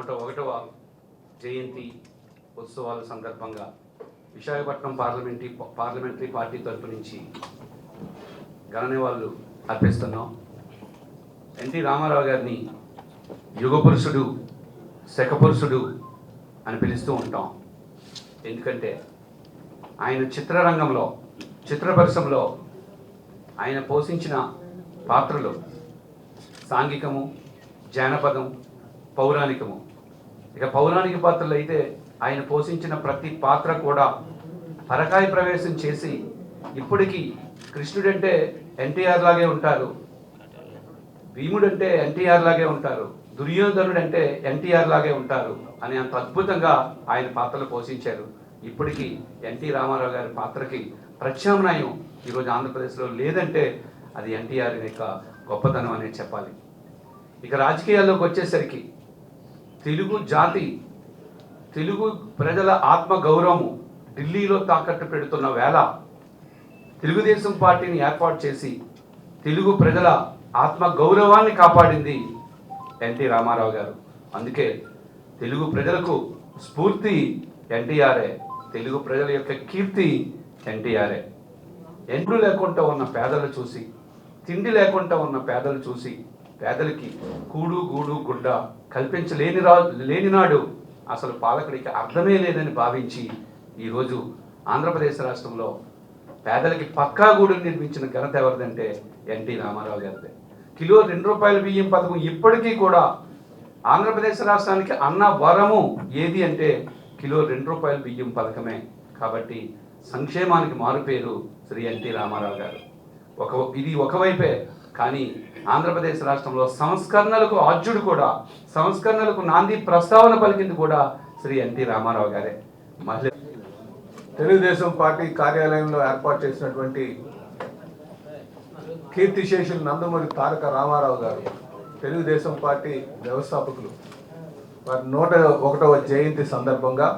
101వ జయంతి ఉత్సవాల సందర్భంగా Visakhapatnam parliamentary party తరపు నుంచి ఘన నివాళులు అర్పిస్తున్నాం. ఎన్టీ రామారావు గారిని యుగపురుషుడు, శకపురుషుడు అని పిలుస్తూ ఉంటాం. ఎందుకంటే ఆయన చిత్రరంగంలో, చిత్ర పరిశ్రమలో ఆయన పోషించిన పాత్రలు సాంఘికము, జానపదం, పౌరాణికము. ఇక పౌరాణిక పాత్రలు అయితే ఆయన పోషించిన ప్రతి పాత్ర కూడా పరకాయ ప్రవేశం చేసి ఇప్పటికీ కృష్ణుడంటే ఎన్టీఆర్ లాగే ఉంటారు, భీముడంటే ఎన్టీఆర్ లాగే ఉంటారు, దుర్యోధనుడు అంటే ఎన్టీఆర్ లాగే ఉంటారు అని అంత అద్భుతంగా ఆయన పాత్రలు పోషించారు. ఇప్పటికీ ఎన్టీ రామారావు గారి పాత్రకి ప్రత్యామ్నాయం ఈరోజు ఆంధ్రప్రదేశ్లో లేదంటే అది ఎన్టీఆర్ యొక్క గొప్పతనం అనేది చెప్పాలి. ఇక రాజకీయాల్లోకి వచ్చేసరికి తెలుగు జాతి, తెలుగు ప్రజల ఆత్మ గౌరవము ఢిల్లీలో తాకట్టు పెడుతున్న వేళ తెలుగుదేశం పార్టీని ఏర్పాటు చేసి తెలుగు ప్రజల ఆత్మ గౌరవాన్ని కాపాడింది ఎన్టీ రామారావు గారు. అందుకే తెలుగు ప్రజలకు స్ఫూర్తి ఎన్టీఆర్ఏ, తెలుగు ప్రజల యొక్క కీర్తి ఎన్టీఆర్ఏ. ఎండ్లు లేకుండా ఉన్న పేదలు చూసి, తిండి లేకుండా ఉన్న పేదలు చూసి, పేదలకి కూడు గూడు గుడ్డ లేని నాడు అసలు పాలకుడికి అర్థమే లేదని భావించి ఈరోజు ఆంధ్రప్రదేశ్ రాష్ట్రంలో పేదలకి పక్కా గూడును నిర్మించిన ఘనత ఎవరిదంటే ఎన్టీ రామారావు గారిదే. కిలో ₹2 బియ్యం పథకం ఇప్పటికీ కూడా ఆంధ్రప్రదేశ్ రాష్ట్రానికి అన్న వరము ఏది అంటే కిలో ₹2 బియ్యం పథకమే. కాబట్టి సంక్షేమానికి మారుపేరు శ్రీ ఎన్టీ రామారావు గారు. ఇది ఒకవైపే, కానీ ఆంధ్రప్రదేశ్ రాష్ట్రంలో సంస్కరణలకు ఆద్యుడు కూడా, సంస్కరణలకు నాంది ప్రస్తావన పలికింది కూడా శ్రీ ఎన్టీ రామారావు గారే. తెలుగుదేశం పార్టీ కార్యాలయంలో ఏర్పాటు చేసినటువంటి కీర్తిశేషులు నందమూరి తారక రామారావు గారు, తెలుగుదేశం పార్టీ వ్యవస్థాపకులు, వారి 101వ జయంతి సందర్భంగా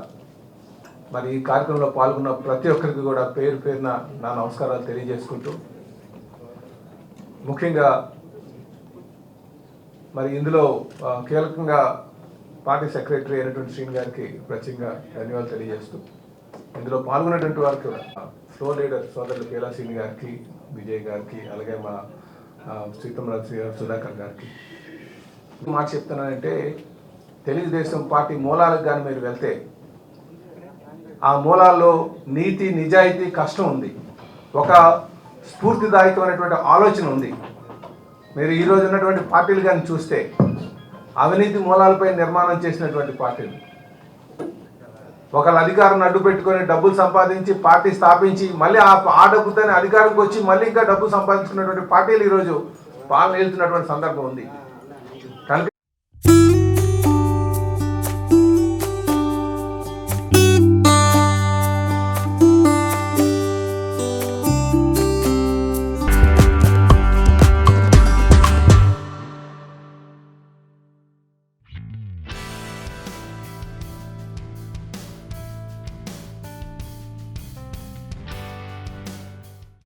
మరి ఈ కార్యక్రమంలో పాల్గొన్న ప్రతి ఒక్కరికి కూడా పేరు పేరున నా నమస్కారాలు తెలియజేసుకుంటూ, ముఖ్యంగా మరి ఇందులో కీలకంగా పార్టీ సెక్రటరీ అయినటువంటి శ్రీని గారికి ప్రత్యేకంగా ధన్యవాదాలు తెలియజేస్తూ, ఇందులో పాల్గొన్నటువంటి వారికి కూడా ఫ్లోర్ లీడర్ సోదరులు కేలా శ్రీని గారికి, విజయ్ గారికి, అలాగే మా సీతంరాజు గారు, సుధాకర్ గారికి మాట చెప్తున్నానంటే, తెలుగుదేశం పార్టీ మూలాలకు కానీ మీరు వెళ్తే ఆ మూలాల్లో నీతి, నిజాయితీ, కష్టం ఉంది, ఒక స్ఫూర్తిదాయకమైనటువంటి ఆలోచన ఉంది. మీరు ఈరోజు ఉన్నటువంటి పార్టీలు కానీ చూస్తే అవినీతి మూలాలపై నిర్మాణం చేసినటువంటి పార్టీలు, ఒకళ్ళ అధికారాన్ని అడ్డు పెట్టుకొని డబ్బులు సంపాదించి పార్టీ స్థాపించి మళ్ళీ ఆ డబ్బుతోనే అధికారంకి వచ్చి మళ్ళీ ఇంకా డబ్బు సంపాదించుకున్నటువంటి పార్టీలు ఈరోజు పాలన వెళ్తున్నటువంటి సందర్భం ఉంది.